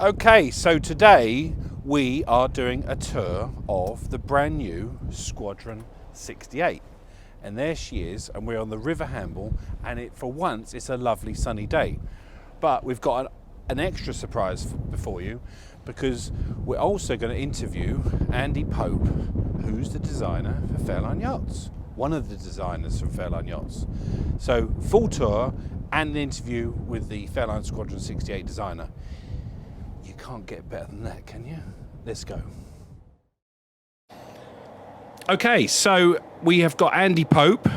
Okay, so today we are doing a tour of the brand new Squadron 68. And there she is, and we're on the River Hamble, and for once it's a lovely sunny day. But we've got an extra surprise before you, because we're also going to interview Andy Pope, who's the designer for Fairline Yachts. One of the designers from Fairline Yachts. So full tour and an interview with the Fairline Squadron 68 designer. You can't get better than that, can you? Let's go. Okay, so we have got Andy Pope,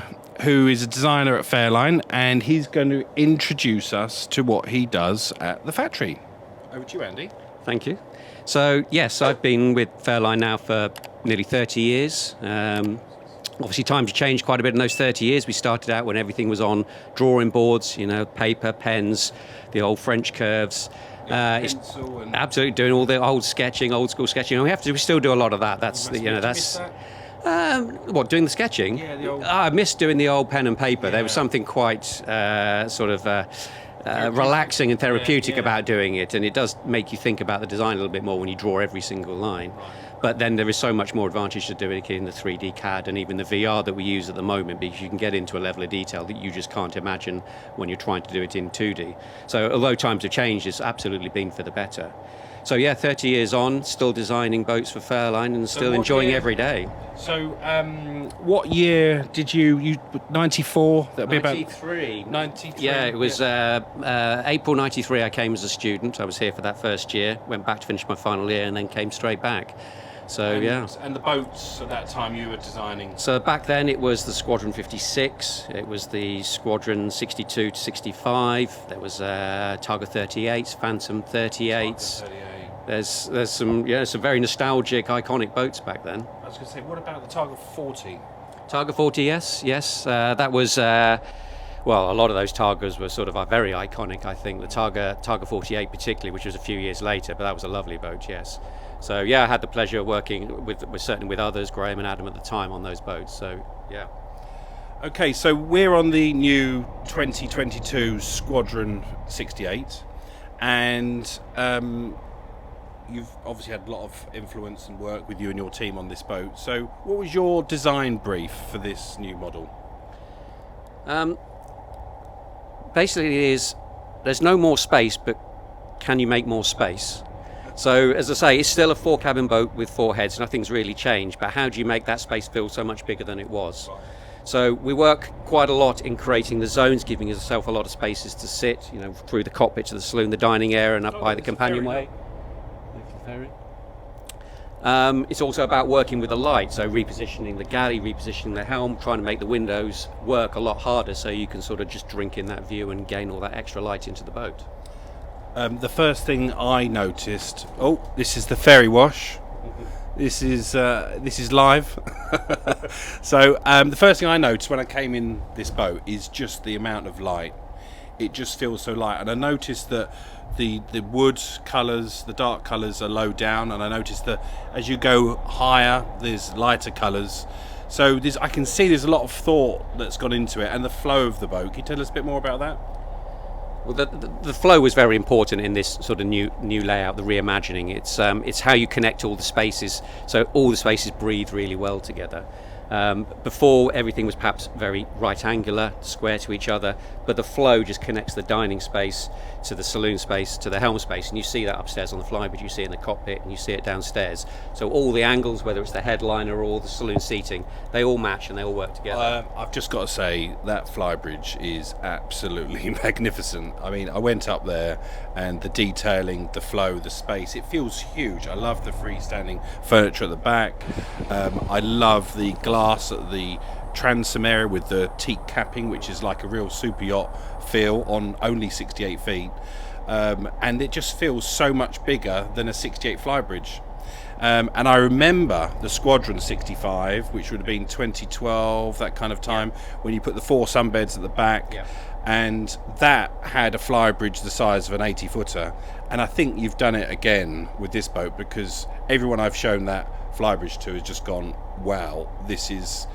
who is a designer at Fairline, and he's going to introduce us to what he does at the factory. Over to you, Andy. Thank you. So, yes, I've been with Fairline now for nearly 30 years. Obviously, times have changed quite a bit in those 30 years. We started out when everything was on drawing boards, paper, pens, the old French curves. Absolutely doing all the old school sketching. We still do a lot of that. Doing the sketching? Yeah, the old... I miss doing the old pen and paper. Yeah. There was something quite relaxing and therapeutic about doing it, and it does make you think about the design a little bit more when you draw every single line. Right. But then there is so much more advantage to doing it in the 3D CAD and even the VR that we use at the moment, because you can get into a level of detail that you just can't imagine when you're trying to do it in 2D. So although times have changed, it's absolutely been for the better. So yeah, 30 years on, still designing boats for Fairline and still enjoying every day. So what year did you 94? That'd be 93. About 93. Yeah, it was April 93 I came as a student. I was here for that first year, went back to finish my final year and then came straight back. So yeah. And the boats at that time you were designing? So back then it was the Squadron 56, it was the Squadron 62 to 65, there was Targa 38s, Phantom 38s. There's some very nostalgic, iconic boats back then. I was going to say, what about the Targa 40? Targa 40, yes. That was, a lot of those Targas were sort of very iconic, I think. The Targa 48 particularly, which was a few years later, but that was a lovely boat, yes. So yeah, I had the pleasure of working certainly with others, Graham and Adam at the time, on those boats. So yeah. Okay, so we're on the new 2022 Squadron 68, and you've obviously had a lot of influence and work with you and your team on this boat. So what was your design brief for this new model? Basically, it is there's no more space, but can you make more space? So, as I say, it's still a 4-cabin boat with 4 heads. Nothing's really changed, but how do you make that space feel so much bigger than it was? So we work quite a lot in creating the zones, giving yourself a lot of spaces to sit, through the cockpit to the saloon, the dining area, and up by the companionway. It's also about working with the light, so repositioning the galley, repositioning the helm, trying to make the windows work a lot harder so you can sort of just drink in that view and gain all that extra light into the boat. The first thing I noticed, this is the ferry wash. This is live. So the first thing I noticed when I came in this boat is just the amount of light. It just feels so light, and I noticed that the wood colours, the dark colours are low down, and I noticed that as you go higher, there's lighter colours. So I can see there's a lot of thought that's gone into it, and the flow of the boat. Can you tell us a bit more about that? Well, the flow was very important in this sort of new layout, the reimagining. It's how you connect all the spaces, so all the spaces breathe really well together. Before, everything was perhaps very right angular, square to each other, but the flow just connects the dining space to the saloon space to the helm space, and you see that upstairs on the Flybridge, you see it in the cockpit, and you see it downstairs. So all the angles, whether it's the headliner or the saloon seating, they all match and they all work together. I've just got to say that Flybridge is absolutely magnificent. I mean, I went up there, and the detailing, the flow, the space, it feels huge. I love the freestanding furniture at the back. I love the glass at the transom area with the teak capping, which is like a real super yacht feel on only 68 feet, and it just feels so much bigger than a 68 Flybridge. And I remember the Squadron 65, which would have been 2012, that kind of time, when you put the 4 sunbeds at the back, and that had a Flybridge the size of an 80-footer. And I think you've done it again with this boat, because everyone I've shown that Flybridge to has just gone, wow, this is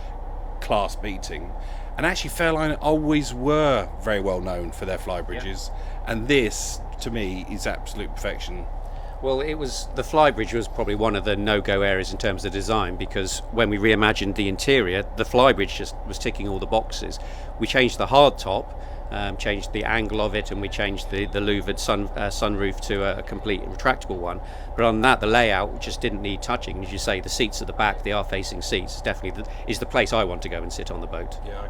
class beating. And actually Fairline always were very well known for their Flybridges, and this to me is absolute perfection. Well, the Flybridge was probably one of the no-go areas in terms of design, because when we reimagined the interior, the Flybridge just was ticking all the boxes. We changed the hard top, changed the angle of it, and we changed the louvered sunroof to a complete retractable one. But on that, the layout just didn't need touching. And as you say, the seats at the back, the R-facing seats, definitely is the place I want to go and sit on the boat. Yeah,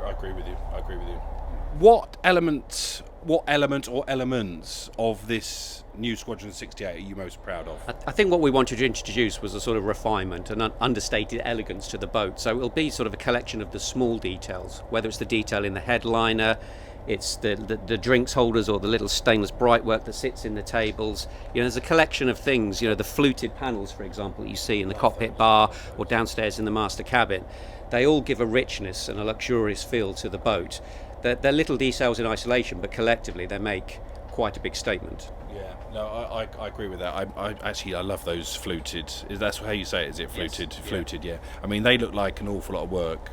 I agree with you. I agree with you. What element or elements of this new Squadron 68 are you most proud of? I think what we wanted to introduce was a sort of refinement and an understated elegance to the boat. So it'll be sort of a collection of the small details, whether it's the detail in the headliner, it's the drinks holders, or the little stainless brightwork that sits in the tables. There's a collection of things, the fluted panels, for example, that you see in the cockpit bar or downstairs in the master cabin. They all give a richness and a luxurious feel to the boat. They're little details in isolation, but collectively they make quite a big statement. Yeah, no, I agree with that. I love those fluted. That's how you say it, is it? Fluted, yes. Fluted, yeah. I mean, they look like an awful lot of work.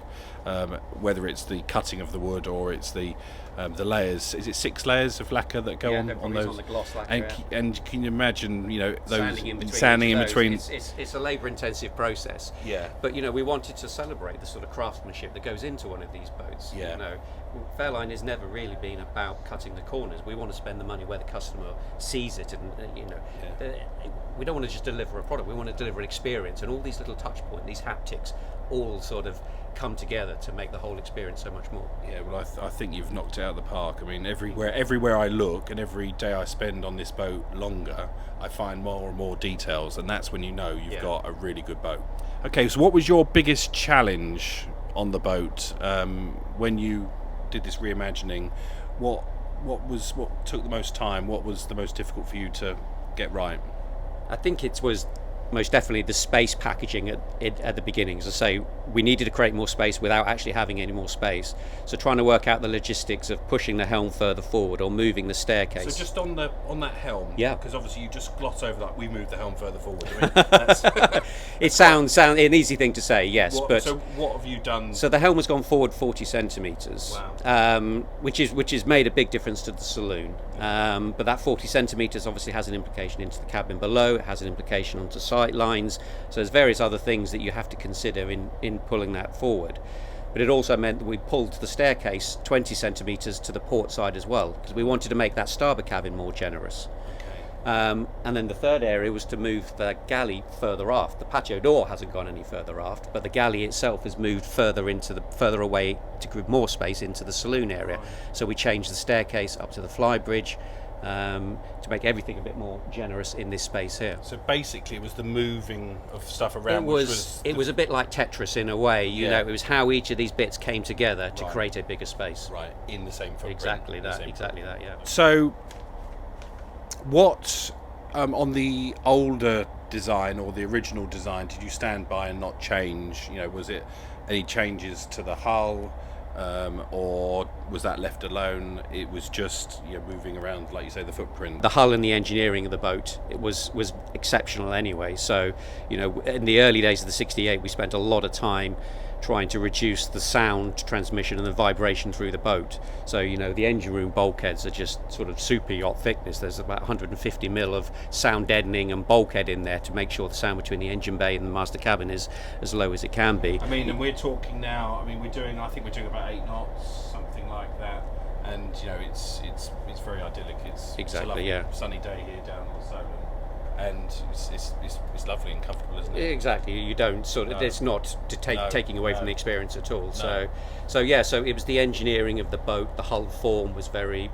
Whether it's the cutting of the wood or it's the layers. Is it 6 layers of lacquer that go on those? On the gloss lacquer, and can you imagine, those sanding in between? It's a labour-intensive process. Yeah. But we wanted to celebrate the sort of craftsmanship that goes into one of these boats. Yeah. Fairline has never really been about cutting the corners. We want to spend the money where the customer sees it, and we don't want to just deliver a product. We want to deliver an experience, and all these little touch points, these haptics, all sort of come together to make the whole experience so much more. Yeah, well, I think you've knocked it out of the park. I mean, everywhere I look and every day I spend on this boat longer, I find more and more details, and that's when you've got a really good boat. Okay, so what was your biggest challenge on the boat when you did this reimagining? What took the most time? What was the most difficult for you to get right? I think it was most definitely the space packaging at the beginning. As I say, we needed to create more space without actually having any more space. So trying to work out the logistics of pushing the helm further forward or moving the staircase. So just on that helm, yeah, because obviously you just gloss over that. We moved the helm further forward. I mean, that's it sounds an easy thing to say, yes. So what have you done? So the helm has gone forward 40 centimetres, wow. which has made a big difference to the saloon. But that 40 centimetres obviously has an implication into the cabin below. It has an implication onto sight lines. So there's various other things that you have to consider in pulling that forward. But it also meant that we pulled the staircase 20 centimetres to the port side as well, because we wanted to make that starboard cabin more generous. And then the third area was to move the galley further aft. The patio door hasn't gone any further aft, but the galley itself has moved further away to give more space into the saloon area. Right. So we changed the staircase up to the Flybridge to make everything a bit more generous in this space here. So basically, it was the moving of stuff around. It was a bit like Tetris in a way. It was how each of these bits came together to right. create a bigger space. Right, in the same footprint. Exactly that. Yeah. So, what on the older design or the original design did you stand by and not change? Was it any changes to the hull, or was that left alone? It was just moving around, like you say, the footprint. The hull and the engineering of the boat, it was exceptional anyway. So in the early days of the 68, we spent a lot of time trying to reduce the sound transmission and the vibration through the boat. So the engine room bulkheads are just sort of super yacht thickness. There's about 150 mil of sound deadening and bulkhead in there to make sure the sound between the engine bay and the master cabin is as low as it can be. I mean, and we're talking now, I think we're doing about 8 knots, something like that, and it's very idyllic. It's a lovely sunny day here down on the Saloon, and it's lovely and comfortable, isn't it? Exactly. You don't it's not taking away from the experience at all. No. So it was the engineering of the boat. The hull form was very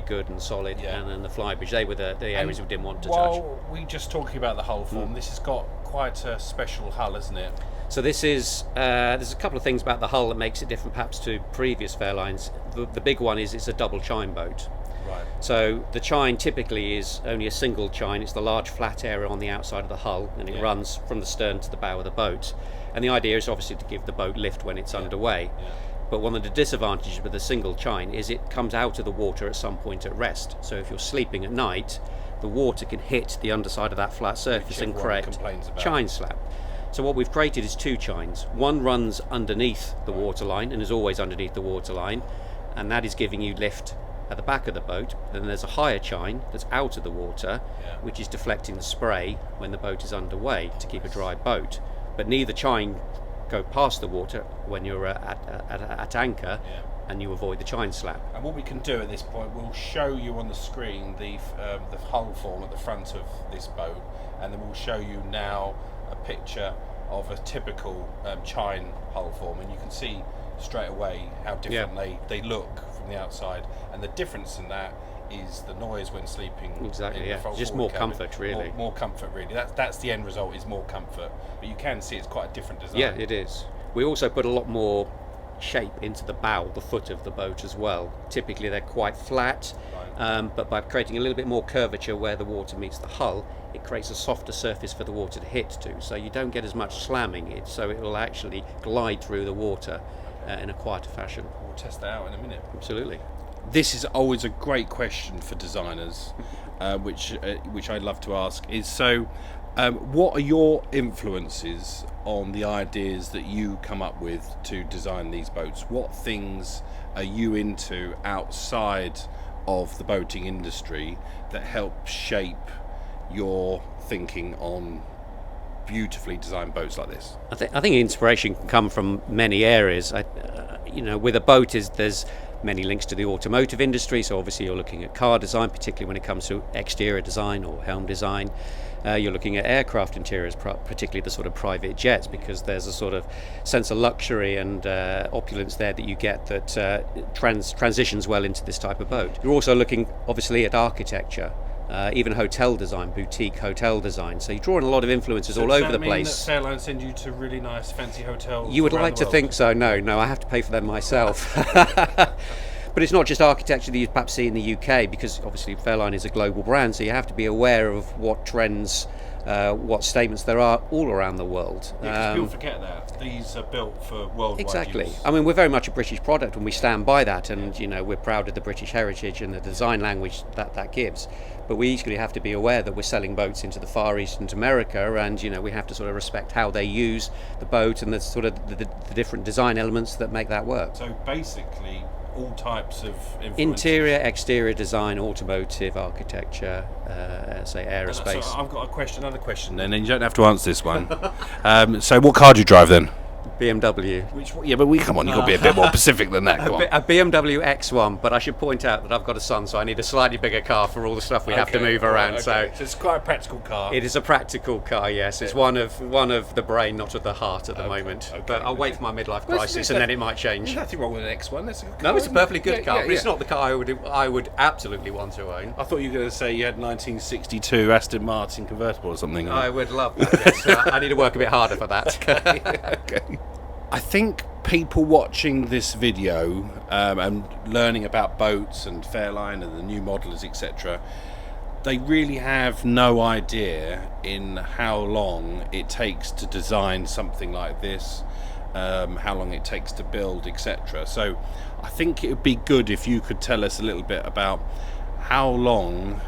good and solid, and then the Flybridge, they were the areas we didn't want to touch. While we just talking about the hull form, this has got quite a special hull, isn't it? So this is there's a couple of things about the hull that makes it different perhaps to previous Fairlines. The big one is it's a double chine boat. Right. So the chine typically is only a single chine. It's the large flat area on the outside of the hull, and it runs from the stern to the bow of the boat. And the idea is obviously to give the boat lift when it's underway. Yeah. But one of the disadvantages with a single chine is it comes out of the water at some point at rest. So if you're sleeping at night, the water can hit the underside of that flat surface and create chine slap. So what we've created is 2 chines. One runs underneath the waterline and is always underneath the waterline, and that is giving you lift at the back of the boat. Then there's a higher chine that's out of the water, which is deflecting the spray when the boat is underway to keep a dry boat. But neither chine go past the water when you're at anchor, and you avoid the chine slap. And what we can do at this point, we'll show you on the screen the hull form at the front of this boat, and then we'll show you now a picture of a typical chine hull form, and you can see straight away how different they look from the outside, and the difference in that is the noise when sleeping. Exactly, in the just more comfort, really. More comfort, really. That's the end result, is more comfort. But you can see it's quite a different design. Yeah, it is. We also put a lot more shape into the bow, the foot of the boat as well. Typically they're quite flat, but by creating a little bit more curvature where the water meets the hull, it creates a softer surface for the water to hit to, so you don't get as much slamming it, so it will actually glide through the water in a quieter fashion. We'll test that out in a minute. Absolutely. This is always a great question for designers, which I love to ask, is what are your influences on the ideas that you come up with to design these boats? What things are you into outside of the boating industry that help shape your thinking on beautifully designed boats like this? I think inspiration can come from many areas. With a boat there's many links to the automotive industry, so obviously you're looking at car design, particularly when it comes to exterior design or helm design. You're looking at aircraft interiors, particularly the sort of private jets, because there's a sort of sense of luxury and opulence there that you get that transitions well into this type of boat. You're also looking obviously at architecture, even hotel design, boutique hotel design. So you're drawing a lot of influences all over the place. Does that mean that Fairline send you to really nice fancy hotels? You would like to think so. No, I have to pay for them myself. But it's not just architecture that you perhaps see in the UK, because obviously Fairline is a global brand, so you have to be aware of what trends, what statements there are all around the world. Yeah, people forget that these are built for worldwide exactly. use. I mean, we're very much a British product, and we stand by that, and we're proud of the British heritage and the design language that gives. But we equally have to be aware that we're selling boats into the Far East and to America, and we have to sort of respect how they use the boat and the sort of the different design elements that make that work. So basically, all types of influences. Interior, exterior design, automotive, architecture, say aerospace. So I've got another question then, and you don't have to answer this one. So what car do you drive then? BMW. Yeah, but come on, you've got to be a bit more specific than that. A BMW X1, but I should point out that I've got a son, so I need a slightly bigger car for all the stuff we have to move around. Okay. So it's quite a practical car. It is a practical car, yes. It's one of the brain, not of the heart at the moment. Okay. But I'll wait for my midlife crisis, and then it might change. There's nothing wrong with an X1. That's a good car. No, it's a perfectly good car, yeah, but it's not the car I would absolutely want to own. I thought you were going to say you had 1962 Aston Martin convertible or something. I would love that, yes. I need to work a bit harder for that. Okay. I think people watching this video and learning about boats and Fairline and the new modelers, etc., they really have no idea in how long it takes to design something like this, how long it takes to build, etc. So I think it would be good if you could tell us a little bit about how long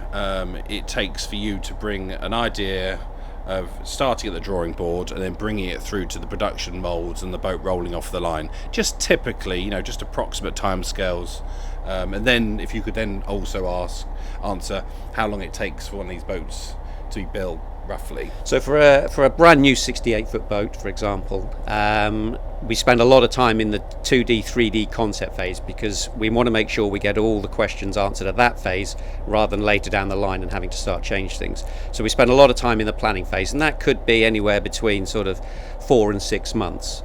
it takes for you to bring an idea of starting at the drawing board and then bringing it through to the production molds and the boat rolling off the line. Just typically, just approximate timescales, and then if you could then also answer how long it takes for one of these boats to be built roughly. So for a brand new 68-foot boat, for example, we spend a lot of time in the 2D, 3D concept phase, because we want to make sure we get all the questions answered at that phase rather than later down the line and having to start change things. So we spend a lot of time in the planning phase, and that could be anywhere between sort of 4 and 6 months.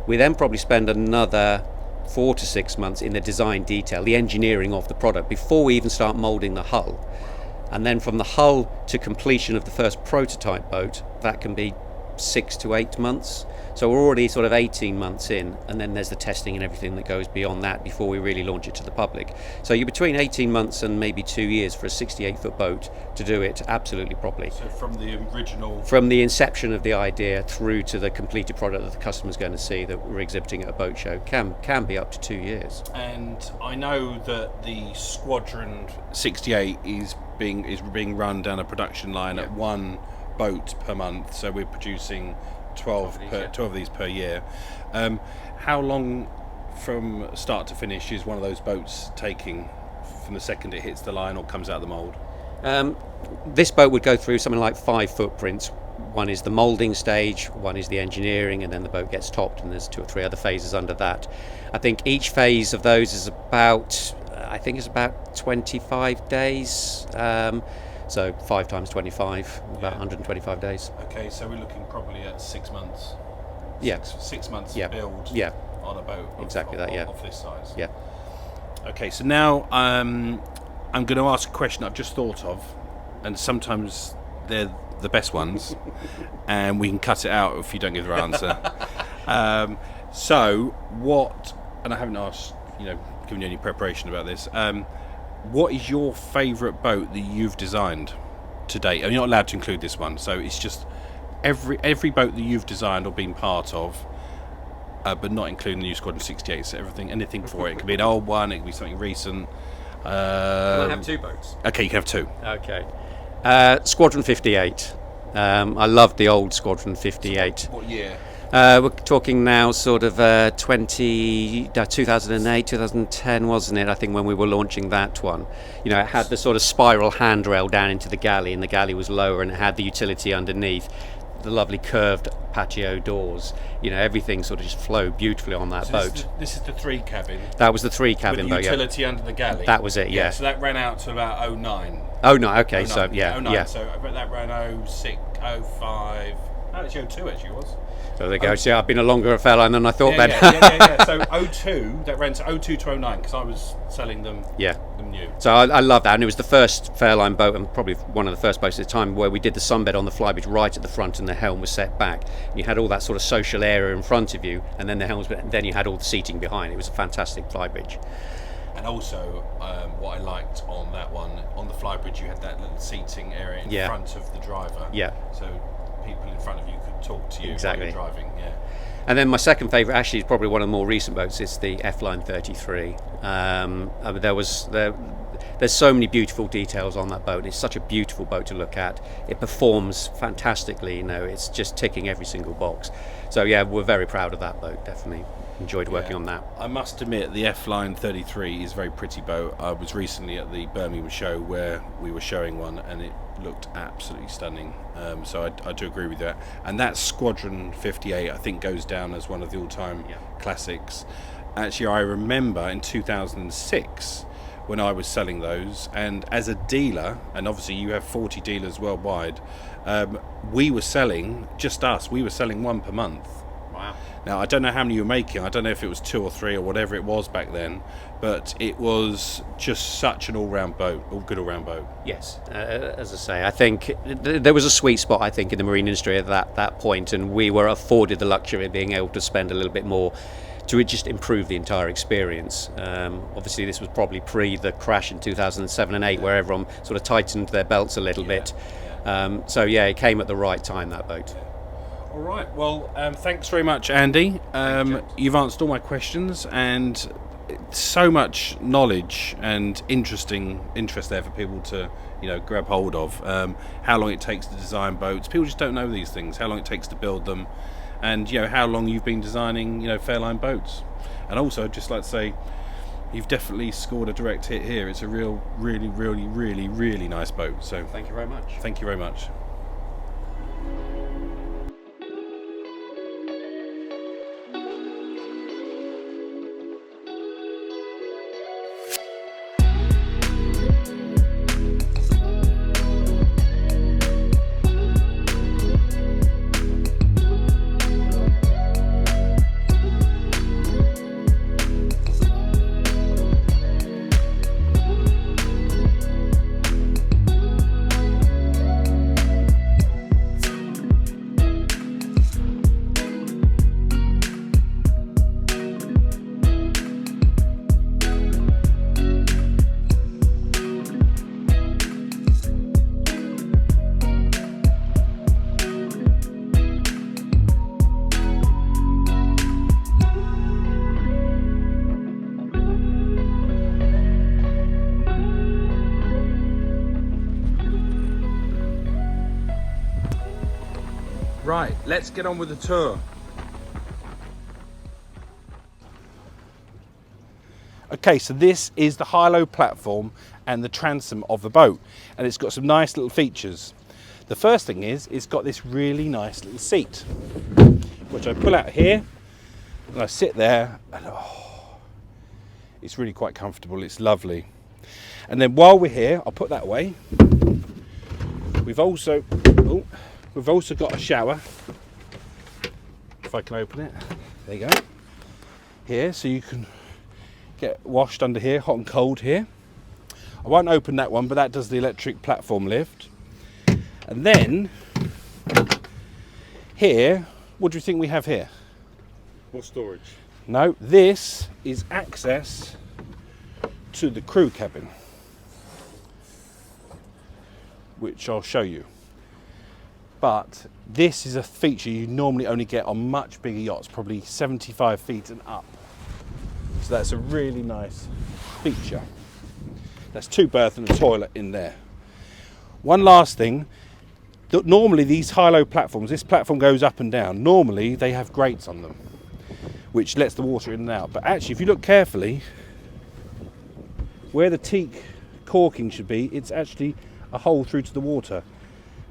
We then probably spend another 4 to 6 months in the design detail, the engineering of the product, before we even start moulding the hull. And then from the hull to completion of the first prototype boat, that can be 6 to 8 months. So we're already sort of 18 months in, and then there's the testing and everything that goes beyond that before we really launch it to the public. So you're between 18 months and maybe 2 years for a 68-foot boat to do it absolutely properly. So from the original... From the inception of the idea through to the completed product that the customer's going to see that we're exhibiting at a boat show can be up to 2 years. And I know that the Squadron 68 is being run down a production line at one boat per month, so we're producing 12 of these per year. How long from start to finish is one of those boats taking from the second it hits the line or comes out of the mould? This boat would go through something like 5 footprints. One is the moulding stage, one is the engineering, and then the boat gets topped, and there's 2 or 3 other phases under that. I think each phase of those is about 25 days. So 5 times 25, about 125 days. Okay, so we're looking probably at 6 months. Yeah. 6 months Yeah. build Yeah. on a boat Exactly that, yeah. of this size. Yeah. Okay, so now I'm going to ask a question I've just thought of, and sometimes they're the best ones, and we can cut it out if you don't give the right answer. So what? And I haven't asked, given you any preparation about this. What is your favourite boat that you've designed to date? You're not allowed to include this one, so it's just every boat that you've designed or been part of, but not including the new Squadron 68. So anything for it. It could be an old one, it could be something recent. Can I have 2 boats? Okay, you can have 2. Okay. Squadron 58. I loved the old Squadron 58. What year? We're talking now sort of 2008, 2010, wasn't it? I think when we were launching that one. It had the sort of spiral handrail down into the galley, and the galley was lower, and it had the utility underneath. The lovely curved patio doors. Everything sort of just flowed beautifully on that boat. This is the 3 cabin. That was the 3 cabin With boat. the utility under the galley. That was it. Yeah. So that ran out to about 09. Oh no. Okay. 09. So yeah. 09. Yeah. So that ran 06, 05. No, it's 02 actually it was. So there you go. See, I've been a longer Fairline than I thought then. Yeah. So 02, that ran to 02 to 09 because I was selling them. Yeah. Them new. So I love that, and it was the first Fairline boat, and probably one of the first boats at the time, where we did the sunbed on the Flybridge right at the front, and the helm was set back. And you had all that sort of social area in front of you, and then the helm was, and then you had all the seating behind. It was a fantastic Flybridge. And also, what I liked on that one, on the Flybridge, you had that little seating area in front of the driver. Yeah. So people in front of you could talk to you Exactly. while you're driving. Yeah. And then my second favourite actually is probably one of the more recent boats. It's the Fairline 33. There's so many beautiful details on that boat. It's such a beautiful boat to look at. It performs fantastically. It's just ticking every single box. So yeah, we're very proud of that boat. Definitely enjoyed working on that. I must admit, the Fairline 33 is a very pretty boat. I was recently at the Birmingham show where we were showing one, and it looked absolutely stunning. So I do agree with that. And that Squadron 58, I think, goes down as one of the all-time classics. Actually, I remember in 2006 when I was selling those, and as a dealer, and obviously you have 40 dealers worldwide, we were selling, just us, we were selling 1 per month. Wow. Now, I don't know how many you were making. I don't know if it was 2 or 3 or whatever it was back then, but it was just such an all-round boat, good all-round boat. Yes, as I say, I think there was a sweet spot, I think, in the marine industry at that point, and we were afforded the luxury of being able to spend a little bit more to just improve the entire experience. Obviously, this was probably pre the crash in 2007 and 8, where everyone sort of tightened their belts a little bit. So yeah, it came at the right time, that boat. All right. Well, thanks very much, Andy. You've answered all my questions, and so much knowledge and interest there for people to grab hold of. How long it takes to design boats. People just don't know these things. How long it takes to build them, and how long you've been designing Fairline boats. And also, I'd just like to say, you've definitely scored a direct hit here. It's a really nice boat. So Thank you very much. Thank you very much. Right, let's get on with the tour. Okay, so this is the high-low platform and the transom of the boat, and it's got some nice little features. The first thing is it's got this really nice little seat, which I pull out here and I sit there, and it's really quite comfortable. It's lovely. And then while we're here, I'll put that away. We've also got a shower. If I can open it, there you go. Here, so you can get washed under here, hot and cold here. I won't open that one, but that does the electric platform lift. And then here, what do you think we have here? More storage. No, this is access to the crew cabin, which I'll show you. But this is a feature you normally only get on much bigger yachts, probably 75 feet and up. So that's a really nice feature. That's 2 berths and a toilet in there. One last thing, normally these high-low platforms, this platform goes up and down. Normally they have grates on them, which lets the water in and out. But actually, if you look carefully, where the teak corking should be, it's actually a hole through to the water.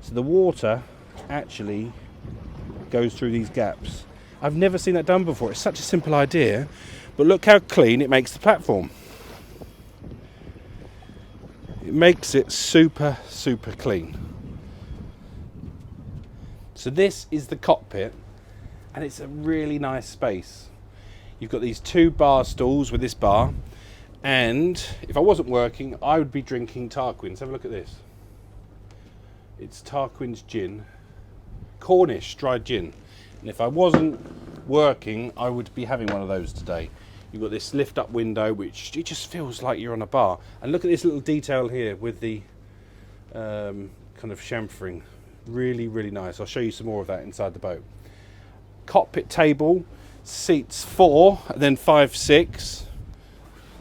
So the water actually goes through these gaps. I've never seen that done before. It's such a simple idea, but look how clean it makes the platform. It makes it super, super clean. So this is the cockpit, and it's a really nice space. You've got these 2 bar stools with this bar, and if I wasn't working, I would be drinking Tarquin's. Have a look at this. It's Tarquin's gin, Cornish dried gin. And if I wasn't working, I would be having one of those today. You've got this lift up window, which it just feels like you're on a bar. And look at this little detail here with the kind of chamfering. Really, really nice. I'll show you some more of that inside the boat. Cockpit table, seats 4, and then 5, 6.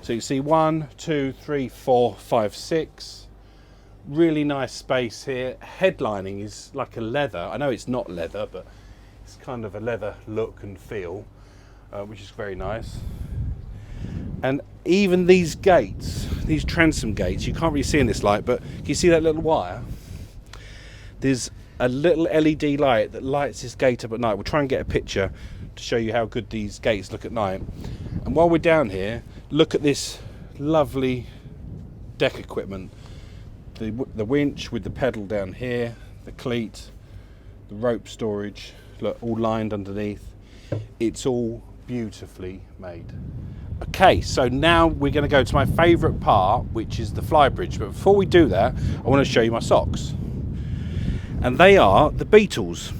So you see 1, 2, 3, 4, 5, 6. Really nice space here. Headlining is like a leather. I know it's not leather, but it's kind of a leather look and feel, which is very nice. And even these gates, these transom gates, you can't really see in this light, but can you see that little wire? There's a little LED light that lights this gate up at night. We'll try and get a picture to show you how good these gates look at night. And while we're down here, look at this lovely deck equipment. The winch with the pedal down here, the cleat, the rope storage, look, all lined underneath. It's all beautifully made. Okay, so now we're going to go to my favourite part, which is the Flybridge. But before we do that, I want to show you my socks. And they are the Beatles.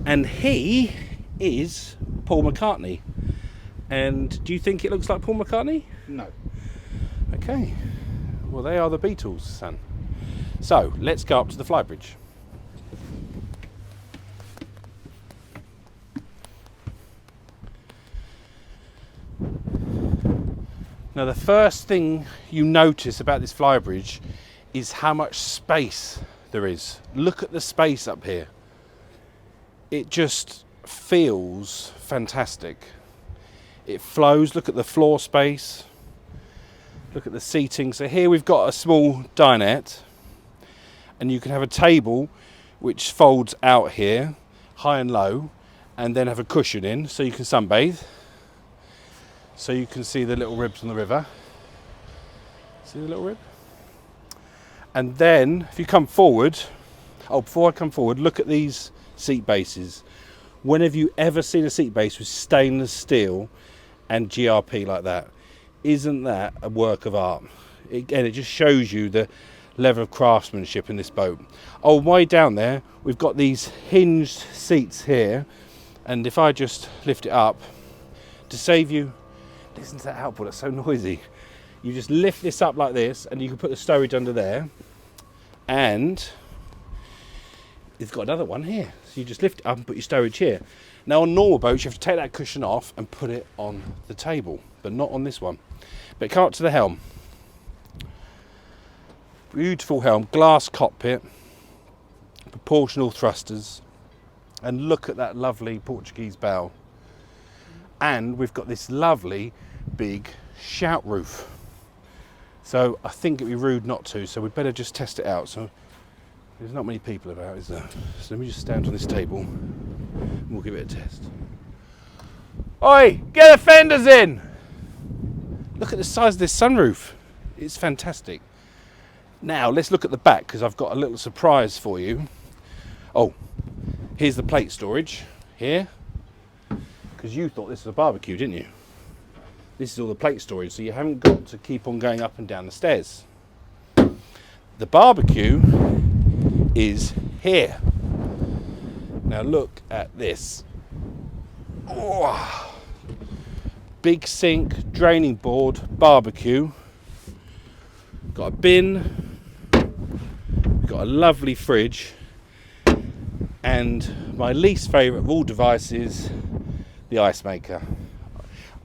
And he is Paul McCartney. And do you think it looks like Paul McCartney? No. Okay. Well, they are the Beatles, son. So, let's go up to the Flybridge. Now, the first thing you notice about this Flybridge is how much space there is. Look at the space up here. It just feels fantastic. It flows. Look at the floor space. Look at the seating. So here we've got a small dinette, and you can have a table which folds out here, high and low, and then have a cushion in so you can sunbathe. So you can see the little ribs on the river. See the little rib? And then if you come forward, before I come forward, look at these seat bases. When have you ever seen a seat base with stainless steel and GRP like that? Isn't that a work of art? And it just shows you the level of craftsmanship in this boat. Oh, way down there, we've got these hinged seats here. And if I just lift it up, to save you, listen to that output, that's so noisy. You just lift this up like this, and you can put the stowage under there. And it's got another one here. So you just lift it up and put your stowage here. Now on normal boats, you have to take that cushion off and put it on the table, but not on this one. But come up to the helm. Beautiful helm, glass cockpit, proportional thrusters, and look at that lovely Portuguese bow. And we've got this lovely big shout roof. So I think it'd be rude not to, so we'd better just test it out. So there's not many people about, is there? So let me just stand on this table and we'll give it a test. Oi, get the fenders in! Look at the size of this sunroof. It's fantastic. Now let's look at the back, because I've got a little surprise for you. Oh, here's the plate storage here, because you thought this was a barbecue, didn't you? This is all the plate storage, so you haven't got to keep on going up and down the stairs. The barbecue is here. Now look at this. Oh, big sink, draining board, barbecue. Got a bin. Got a lovely fridge. And my least favourite of all devices, the ice maker.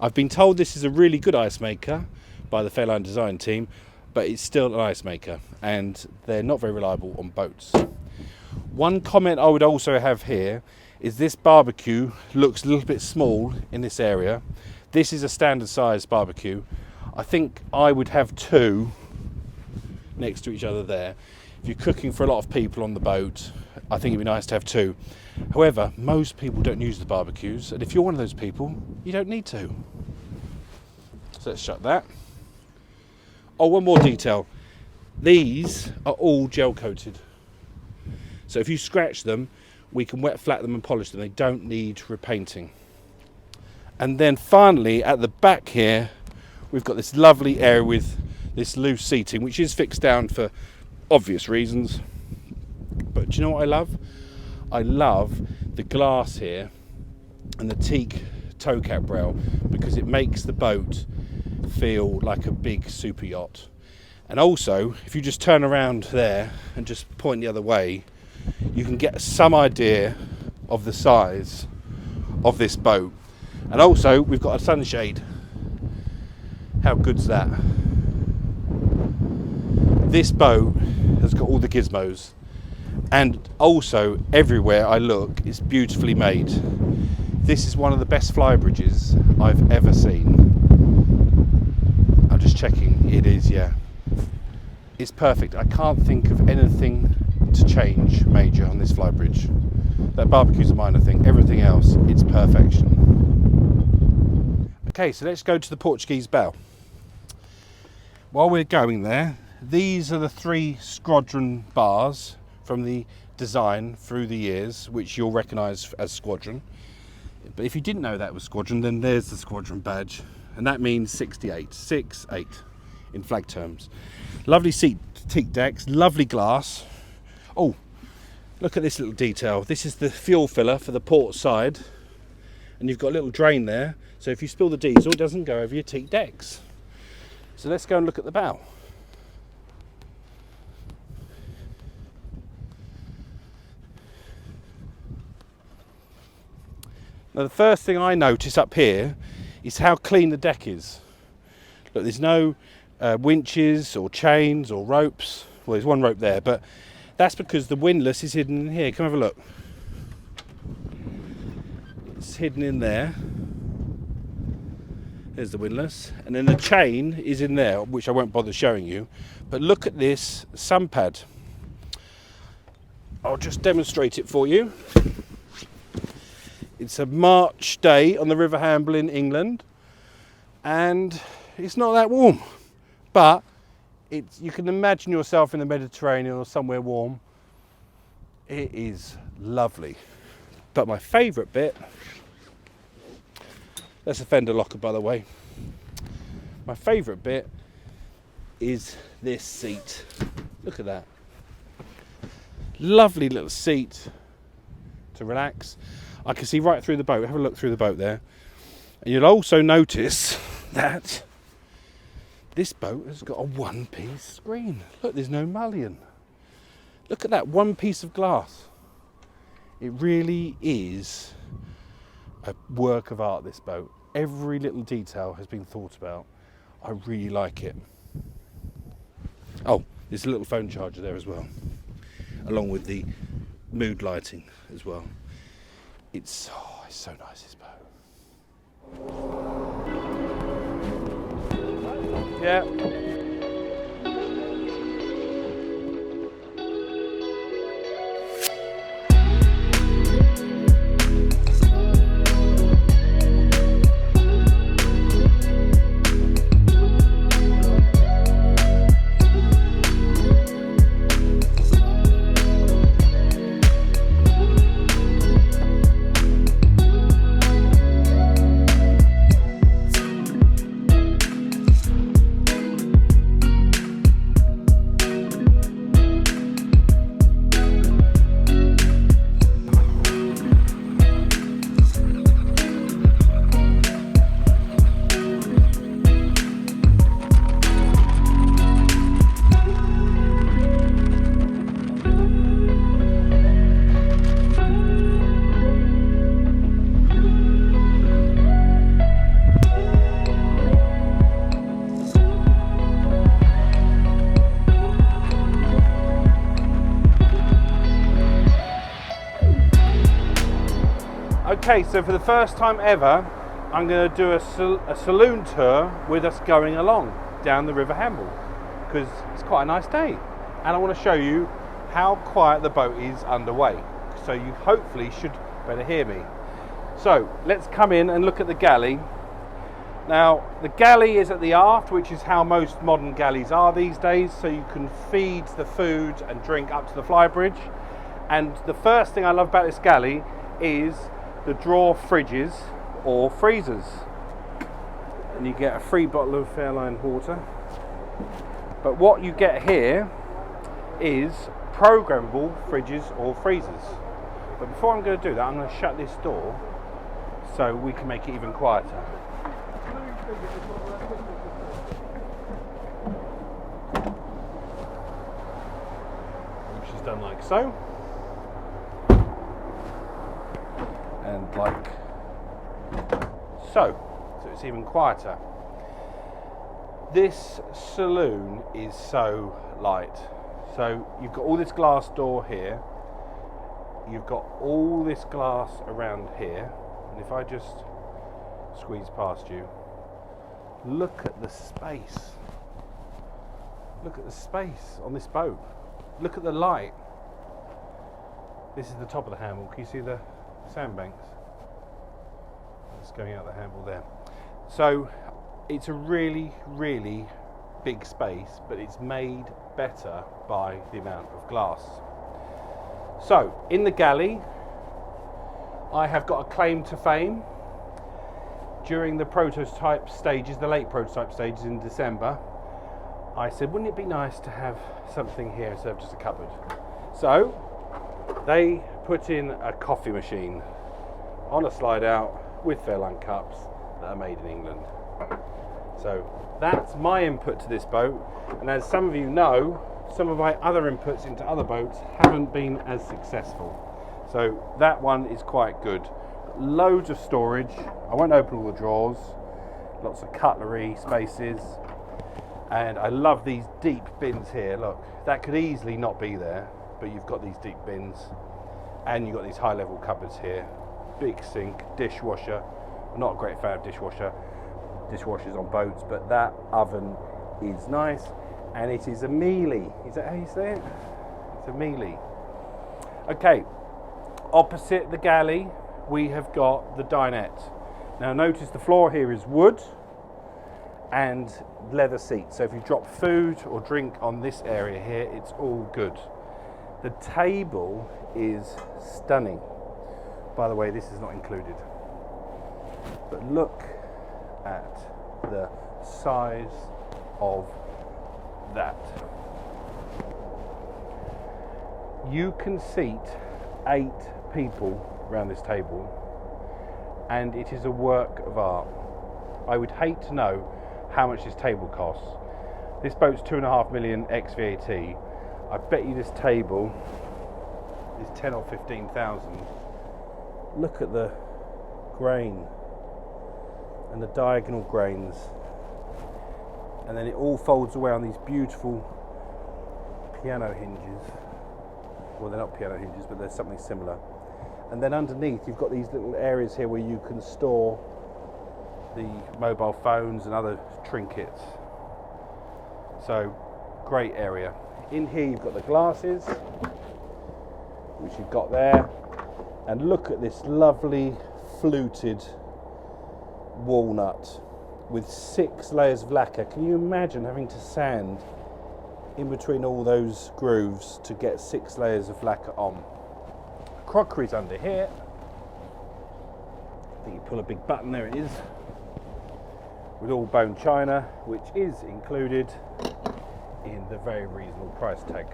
I've been told this is a really good ice maker by the Fairline Design team, but it's still an ice maker and they're not very reliable on boats. One comment I would also have here is this barbecue looks a little bit small in this area. This is a standard size barbecue. I think I would have two next to each other there. If you're cooking for a lot of people on the boat, I think it'd be nice to have two. However, most people don't use the barbecues, and if you're one of those people, you don't need to. So let's shut that. Oh, one more detail. These are all gel coated. So if you scratch them, we can wet flat them and polish them. They don't need repainting. And then finally, at the back here, we've got this lovely area with this loose seating, which is fixed down for obvious reasons. But do you know what I love? I love the glass here and the teak toe cap rail, because it makes the boat feel like a big super yacht. And also, if you just turn around there and just point the other way, you can get some idea of the size of this boat. And also, we've got a sunshade. How good's that? This boat has got all the gizmos. And also, everywhere I look, it's beautifully made. This is one of the best flybridges I've ever seen. I'm just checking. It is, yeah. It's perfect. I can't think of anything to change major on this flybridge. That barbecue's a minor thing. Everything else, it's perfection. Okay, so let's go to the Portuguese bow. While we're going there, these are the 3 Squadron bars from the design through the years, which you'll recognise as Squadron. But if you didn't know that was Squadron, then there's the Squadron badge, and that means 68, 6-8 in flag terms. Lovely teak decks, lovely glass. Oh, look at this little detail. This is the fuel filler for the port side, and you've got a little drain there, so if you spill the diesel, it doesn't go over your teak decks. So let's go and look at the bow. Now the first thing I notice up here is how clean the deck is. Look, there's no winches or chains or ropes. Well, there's one rope there, but that's because the windlass is hidden in here. Come have a look. It's hidden in there. There's the windlass. And then the chain is in there, which I won't bother showing you. But look at this sun pad. I'll just demonstrate it for you. It's a March day on the River Hamble in England, and it's not that warm, but you can imagine yourself in the Mediterranean or somewhere warm. It is lovely. But my favourite bit, that's a fender locker by the way, my favourite bit is this seat. Look at that. Lovely little seat to relax. I can see right through the boat. Have a look through the boat there. And you'll also notice that this boat has got a one-piece screen. Look, there's no mullion. Look at that one piece of glass. It really is a work of art, this boat. Every little detail has been thought about. I really like it. Oh, there's a little phone charger there as well, along with the mood lighting as well. It's so nice, this boat. Yeah. Okay, so for the first time ever, I'm going to do a saloon tour with us going along down the River Hamble, because it's quite a nice day, and I want to show you how quiet the boat is underway, so you hopefully should better hear me. So let's come in and look at the galley. Now the galley is at the aft, which is how most modern galleys are these days, so you can feed the food and drink up to the Flybridge. And the first thing I love about this galley is the drawer fridges or freezers, and you get a free bottle of Fairline water. But what you get here is programmable fridges or freezers. But before I'm going to do that, I'm going to shut this door so we can make it even quieter. Which is done like so. And like so it's even quieter. This saloon is so light. So you've got all this glass door here, you've got all this glass around here, and if I just squeeze past you, look at the space. Look at the space on this boat. Look at the light. This is the top of the handle. Can you see the sandbanks? It's going out the handle there. So it's a really, really big space, but it's made better by the amount of glass. So in the galley, I have got a claim to fame. During the prototype stages, the late prototype stages in December, I said, wouldn't it be nice to have something here instead of just a cupboard? So they put in a coffee machine on a slide out with Fairline cups that are made in England. So that's my input to this boat, and as some of you know, some of my other inputs into other boats haven't been as successful. So that one is quite good. Loads of storage. I won't open all the drawers. Lots of cutlery spaces. And I love these deep bins here. Look, that could easily not be there, but you've got these deep bins, and you've got these high level cupboards here. Big sink, dishwasher. I'm not a great fan of dishwashers on boats, but that oven is nice, and it is a mealie. Is that how you say it? It's a mealie. Okay, opposite the galley we have got the dinette. Now notice the floor here is wood and leather seats, so if you drop food or drink on this area here, it's all good. The table is stunning. By the way, this is not included, but look at the size of that. You can seat 8 people around this table, and it is a work of art. I would hate to know how much this table costs. This boat's 2.5 million ex VAT. I bet you this table is 10 or 15,000. Look at the grain and the diagonal grains, and then it all folds away on these beautiful piano hinges. Well, they're not piano hinges, but there's something similar. And then underneath you've got these little areas here where you can store the mobile phones and other trinkets. So great area. In here you've got the glasses, which you've got there, and look at this lovely fluted walnut with 6 layers of lacquer. Can you imagine having to sand in between all those grooves to get 6 layers of lacquer on? Crockery's under here. I think you pull a big button, there it is, with all bone china, which is included in the very reasonable price tag.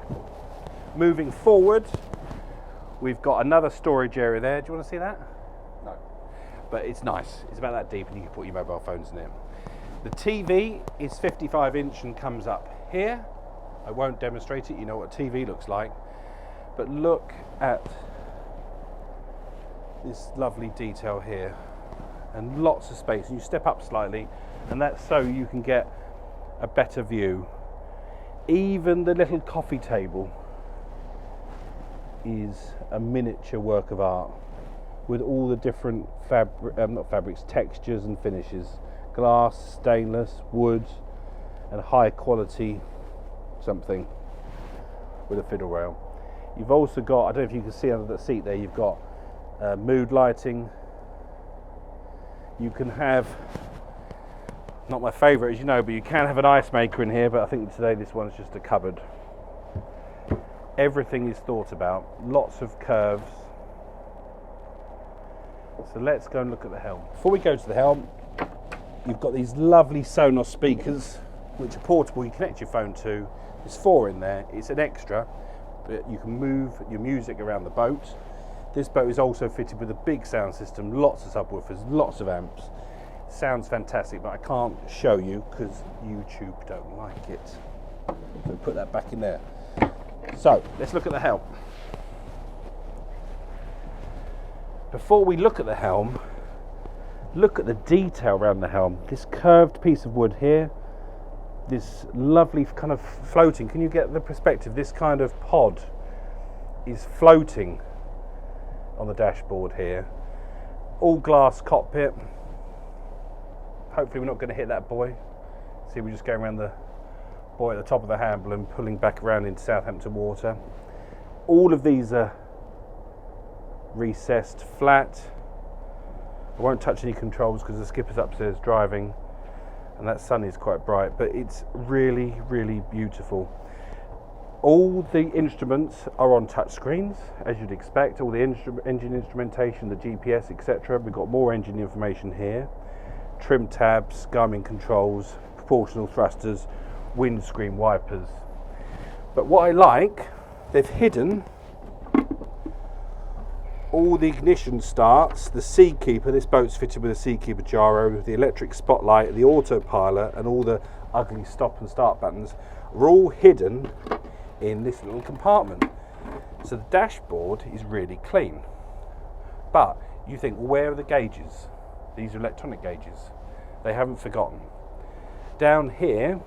Moving forward, we've got another storage area there. Do you want to see that? No. But it's nice. It's about that deep and you can put your mobile phones in there. The TV is 55-inch and comes up here. I won't demonstrate it, you know what TV looks like. But look at this lovely detail here. And lots of space. And you step up slightly, and that's so you can get a better view. Even the little coffee table is a miniature work of art with all the different textures and finishes. Glass, stainless, wood, and high quality something with a fiddle rail. You've also got, I don't know if you can see under the seat there, you've got mood lighting. You can have, not my favourite as you know, but you can have an ice maker in here, but I think today this one's just a cupboard. Everything is thought about, lots of curves. So let's go and look at the helm. Before we go to the helm, you've got these lovely Sonos speakers, which are portable, you connect your phone to. There's 4 in there, it's an extra, but you can move your music around the boat. This boat is also fitted with a big sound system, lots of subwoofers, lots of amps. Sounds fantastic, but I can't show you because YouTube don't like it. So put that back in there. So let's look at the helm. Before we look at the helm, look at the detail around the helm. This curved piece of wood here, this lovely kind of floating, can you get the perspective? This kind of pod is floating on the dashboard here. All glass cockpit. Hopefully we're not going to hit that buoy. See, we're just going around the buoy at the top of the handle and pulling back around into Southampton water. All of these are recessed flat. I won't touch any controls because the skipper's upstairs driving and that sun is quite bright, but it's really, really beautiful. All the instruments are on touch screens, as you'd expect. All the engine instrumentation, the GPS, etc. We've got more engine information here. Trim tabs, Garmin controls, proportional thrusters, windscreen wipers. But what I like, they've hidden all the ignition starts, the Seakeeper. This boat's fitted with a Seakeeper gyro, the electric spotlight, the autopilot, and all the ugly stop and start buttons are all hidden in this little compartment. So the dashboard is really clean. But you think, well, where are the gauges? These are electronic gauges. They haven't forgotten. Down here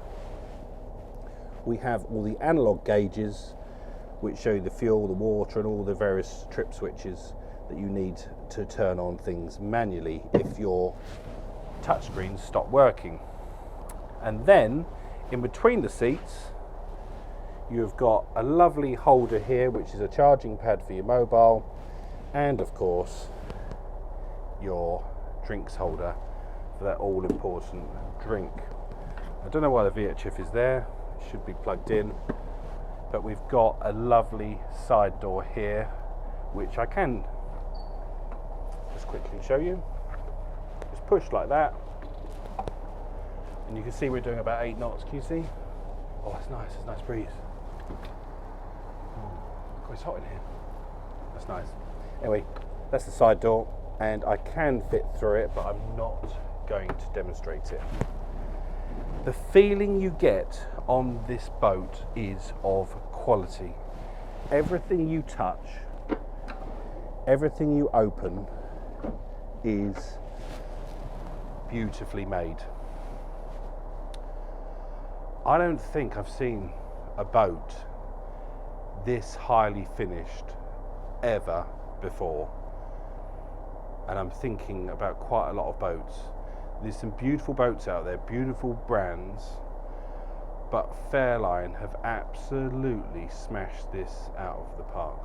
we have all the analog gauges which show you the fuel, the water, and all the various trip switches that you need to turn on things manually if your touchscreens stop working. And then in between the seats you've got a lovely holder here, which is a charging pad for your mobile, and of course your drinks holder for that all important drink. I don't know why the VHF is there, it should be plugged in, but we've got a lovely side door here, which I can just quickly show you. Just push like that, and you can see we're doing about 8 knots. Can you see? Oh, it's nice, it's a nice breeze. Oh, it's hot in here. That's nice. Anyway, that's the side door, and I can fit through it, but I'm not going to demonstrate it. The feeling you get on this boat is of quality. Everything you touch, everything you open is beautifully made. I don't think I've seen a boat this highly finished ever before, and I'm thinking about quite a lot of boats. There's some beautiful boats out there, beautiful brands, but Fairline have absolutely smashed this out of the park.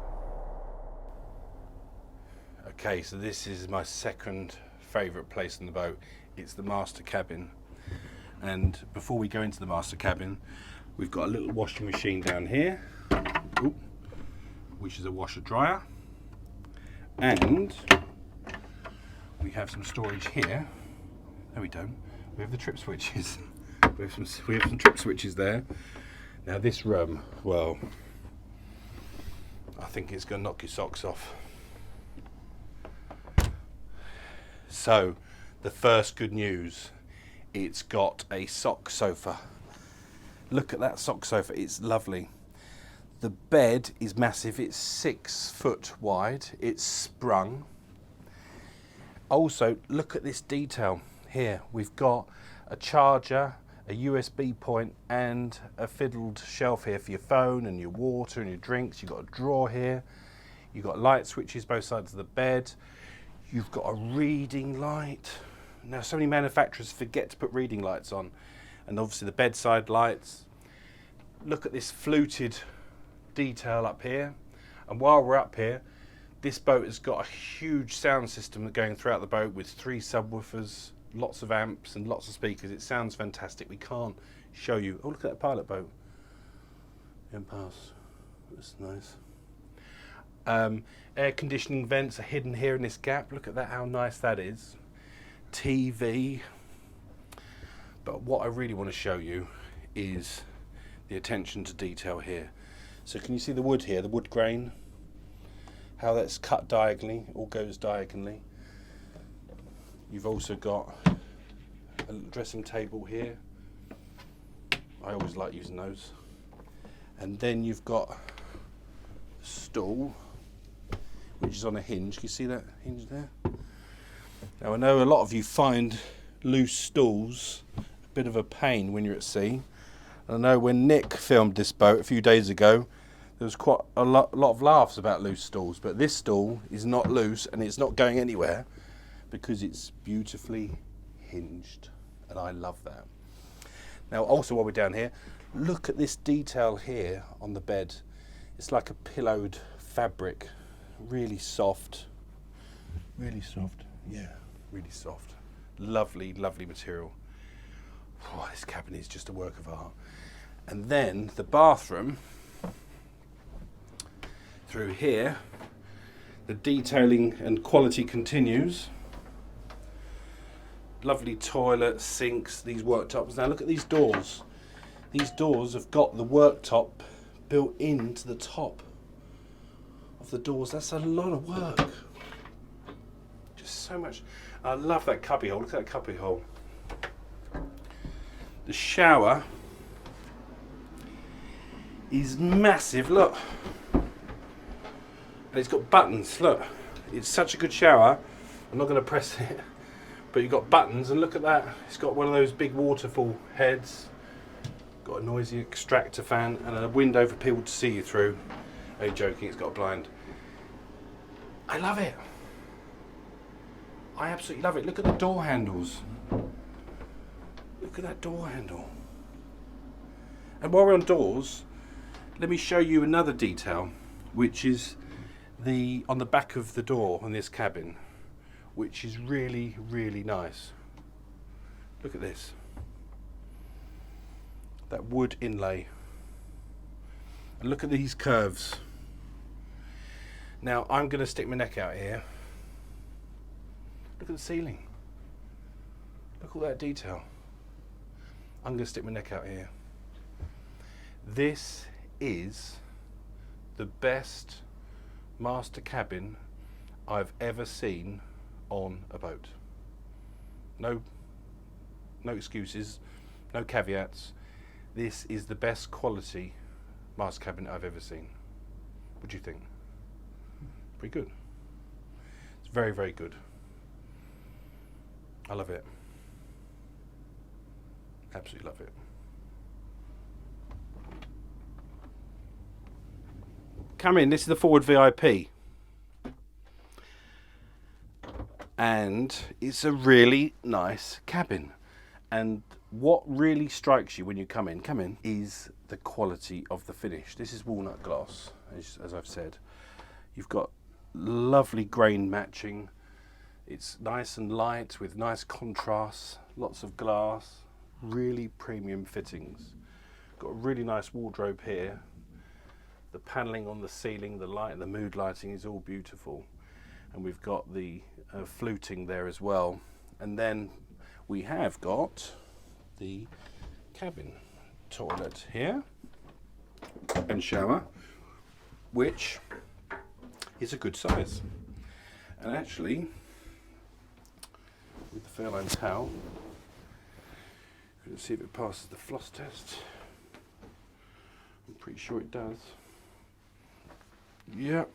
Okay, so this is my second favourite place in the boat. It's the master cabin. And before we go into the master cabin, we've got a little washing machine down here, which is a washer dryer, and we have some storage here. No, we don't. We have the trip switches. we have some trip switches there. Now this room, well, I think it's going to knock your socks off. So, the first good news, it's got a sock sofa. Look at that sock sofa, it's lovely. The bed is massive, it's 6 foot wide, it's sprung. Also, look at this detail here. We've got a charger, a USB point, and a fiddled shelf here for your phone and your water and your drinks. You've got a drawer here. You've got light switches both sides of the bed. You've got a reading light. Now, so many manufacturers forget to put reading lights on, and obviously the bedside lights. Look at this fluted detail up here. And while we're up here, this boat has got a huge sound system going throughout the boat with 3 subwoofers, lots of amps and lots of speakers. It sounds fantastic. We can't show you. Oh, look at that pilot boat. Impasse. That's nice. Air conditioning vents are hidden here in this gap. Look at that, how nice that is. TV. But what I really want to show you is the attention to detail here. So can you see the wood here, the wood grain? How that's cut diagonally, all goes diagonally. You've also got a dressing table here. I always like using those. And then you've got a stool, which is on a hinge. Can you see that hinge there? Now, I know a lot of you find loose stools a bit of a pain when you're at sea. I know when Nick filmed this boat a few days ago, there was quite a lot of laughs about loose stools, but this stool is not loose and it's not going anywhere because it's beautifully hinged, and I love that. Now, also while we're down here, look at this detail here on the bed. It's like a pillowed fabric, really soft, yeah, really soft. Lovely, lovely material. Oh, this cabin is just a work of art. And then the bathroom, through here, the detailing and quality continues. Lovely toilet, sinks, these worktops. Now look at these doors. These doors have got the worktop built into the top of the doors. That's a lot of work. Just so much. I love that cubby hole. Look at that cubby hole. The shower is massive, look. And it's got buttons, look. It's such a good shower. I'm not going to press it, but you've got buttons, and look at that. It's got one of those big waterfall heads. Got a noisy extractor fan and a window for people to see you through. I'm joking, it's got a blind. I love it. I absolutely love it. Look at the door handles. Look at that door handle. And while we're on doors, let me show you another detail, which is on the back of the door on this cabin, which is really, really nice. Look at this. That wood inlay. And look at these curves. Now, I'm going to stick my neck out here. Look at the ceiling. Look at all that detail. I'm going to stick my neck out here. This is the best master cabin I've ever seen on a boat. No excuses, no caveats. This is the best quality master cabin I've ever seen. What do you think? Pretty good. It's very, very good. I love it. Absolutely love it. Come in, this is the forward VIP. And it's a really nice cabin. And what really strikes you when you come in, is the quality of the finish. This is walnut gloss, as I've said. You've got lovely grain matching. It's nice and light with nice contrasts, lots of glass, really premium fittings. Got a really nice wardrobe here. The paneling on the ceiling, the light, the mood lighting is all beautiful. And we've got the fluting there as well. And then we have got the cabin toilet here and shower, which is a good size. And actually, with the Fairline towel, let's see if it passes the floss test. I'm pretty sure it does. Yep,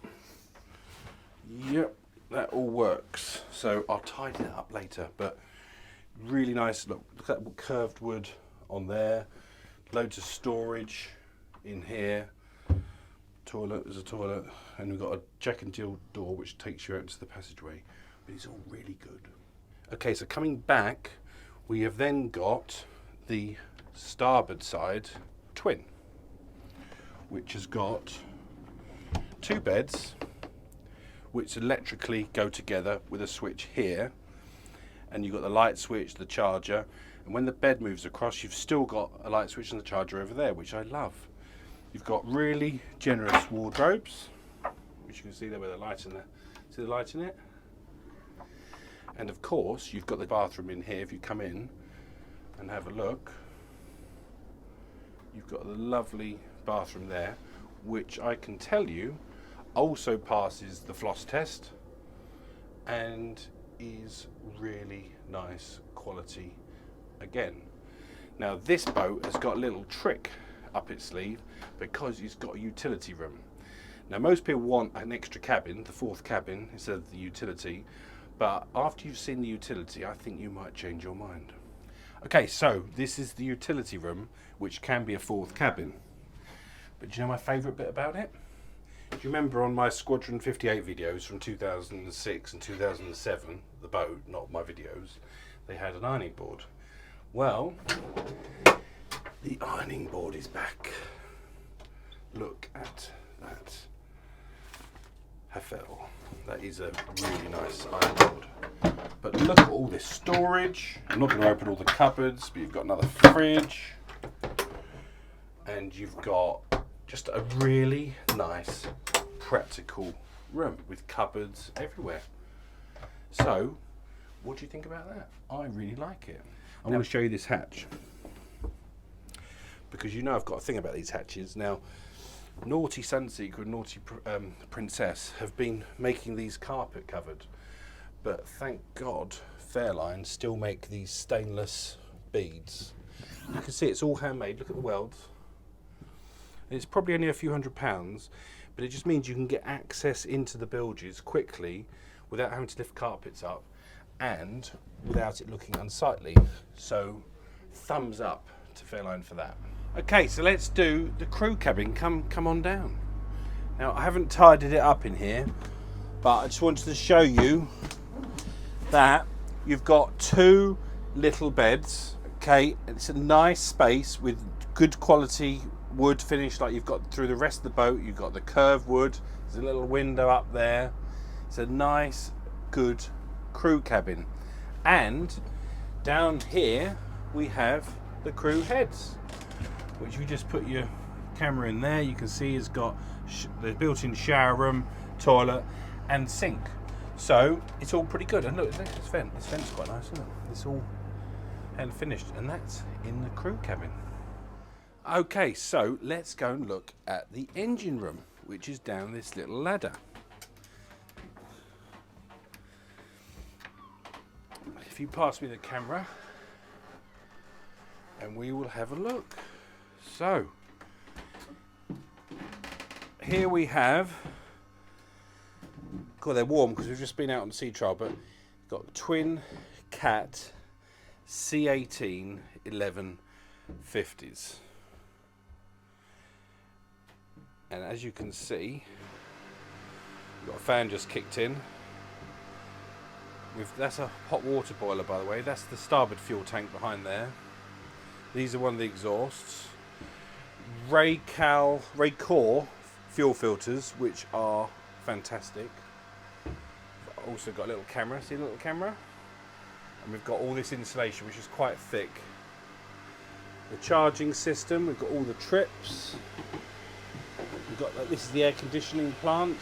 that all works. So I'll tidy that up later, but really nice. Look at that curved wood on there. Loads of storage in here. Toilet, there's a toilet, and we've got a Jack and Jill door which takes you out into the passageway. But it's all really good. Okay, so coming back, we have then got the starboard side twin, which has got 2 beds which electrically go together with a switch here, and you've got the light switch, the charger, and when the bed moves across you've still got a light switch and the charger over there, which I love. You've got really generous wardrobes, which you can see there with the light in there. See the light in it? And of course you've got the bathroom in here. If you come in and have a look, you've got the lovely bathroom there, which I can tell you also passes the floss test and is really nice quality again. Now this boat has got a little trick up its sleeve because it's got a utility room. Now most people want an extra cabin, the 4th cabin, instead of the utility, but after you've seen the utility I think you might change your mind. Okay, so this is the utility room, which can be a 4th cabin. But do you know my favourite bit about it? Do you remember on my Squadron 58 videos from 2006 and 2007, the boat, not my videos, they had an ironing board? Well, the ironing board is back. Look at that. Hafel. That is a really nice ironing board. But look at all this storage. I'm not going to open all the cupboards, but you've got another fridge. And you've got just a really nice, practical room with cupboards everywhere. So, what do you think about that? I really like it. I want to show you this hatch, because you know I've got a thing about these hatches. Now, Naughty Sunseeker and Naughty Princess have been making these carpet covered, but thank God Fairline still make these stainless beads. You can see it's all handmade. Look at the welds. It's probably only a few £100, but it just means you can get access into the bilges quickly without having to lift carpets up and without it looking unsightly. So thumbs up to Fairline for that. Okay, so let's do the crew cabin. Come on down. Now I haven't tidied it up in here, but I just wanted to show you that you've got 2 little beds. Okay, it's a nice space with good quality wood finish like you've got through the rest of the boat. You've got the curved wood, there's a little window up there. It's a nice, good crew cabin. And down here we have the crew heads, which you just put your camera in there. You can see it's got the built-in shower room, toilet and sink. So it's all pretty good. And look, this vent's quite nice, isn't it? It's all hand finished, and that's in the crew cabin. Okay, so let's go and look at the engine room, which is down this little ladder. If you pass me the camera, and we will have a look. So, here we have, God, they're warm because we've just been out on sea trial, but got twin Cat C18 1150s. And as you can see, we've got a fan just kicked in. That's a hot water boiler, by the way. That's the starboard fuel tank behind there. These are one of the exhausts. Raycore fuel filters, which are fantastic. Also got a little camera. See the little camera? And we've got all this insulation, which is quite thick. The charging system. We've got all the trips. We've got this is the air conditioning plant.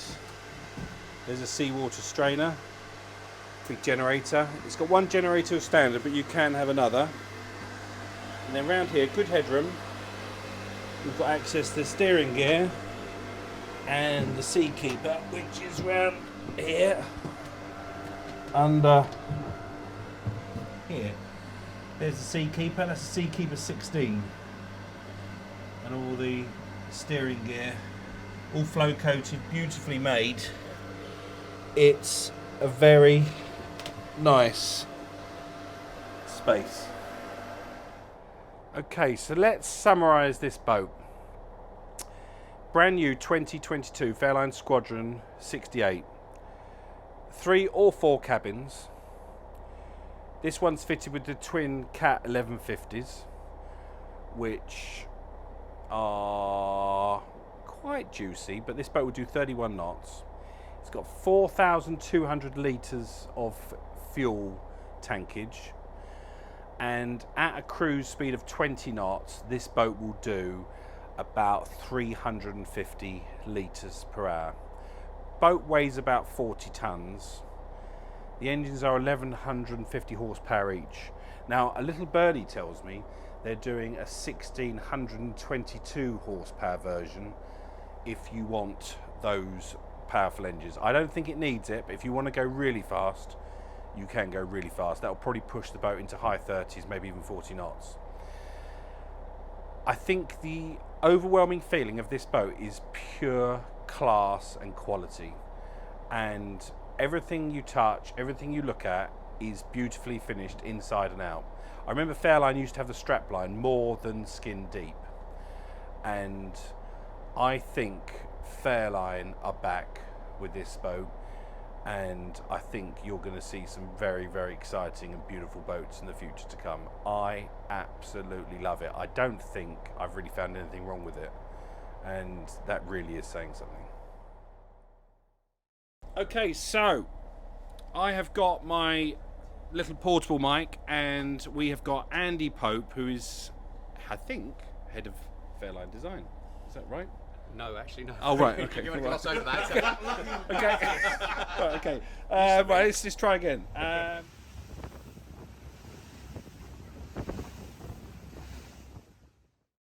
There's a seawater strainer. Big generator. It's got one generator standard, but you can have another. And then round here, good headroom. We've got access to the steering gear and the Seakeeper, which is round here. Under here. There's the Seakeeper. That's the Seakeeper 16. And all the steering gear, all flow coated, beautifully made. It's a very nice space. Okay, so let's summarise this boat. Brand new 2022 Fairline Squadron 68. 3 or 4 cabins. This one's fitted with the twin Cat 1150s, which are quite juicy, but this boat will do 31 knots. It's got 4,200 litres of fuel tankage, and at a cruise speed of 20 knots, this boat will do about 350 litres per hour. Boat weighs about 40 tonnes. The engines are 1150 horsepower each. Now, a little birdie tells me they're doing a 1622 horsepower version if you want those powerful engines. I don't think it needs it, but if you want to go really fast, you can go really fast. That'll probably push the boat into high 30s, maybe even 40 knots. I think the overwhelming feeling of this boat is pure class and quality, and everything you touch, everything you look at is beautifully finished inside and out. I remember Fairline used to have the strapline more than skin deep, and I think Fairline are back with this boat, and I think you're going to see some very, very exciting and beautiful boats in the future to come. I absolutely love it. I don't think I've really found anything wrong with it, and that really is saying something. Okay, so I have got my little portable mic, and we have got Andy Pope, who is, I think, head of Fairline Design. Is that right? No, actually, no. Oh, right. Okay. You want to gloss over that? Okay. Right, okay. Right, let's just try again.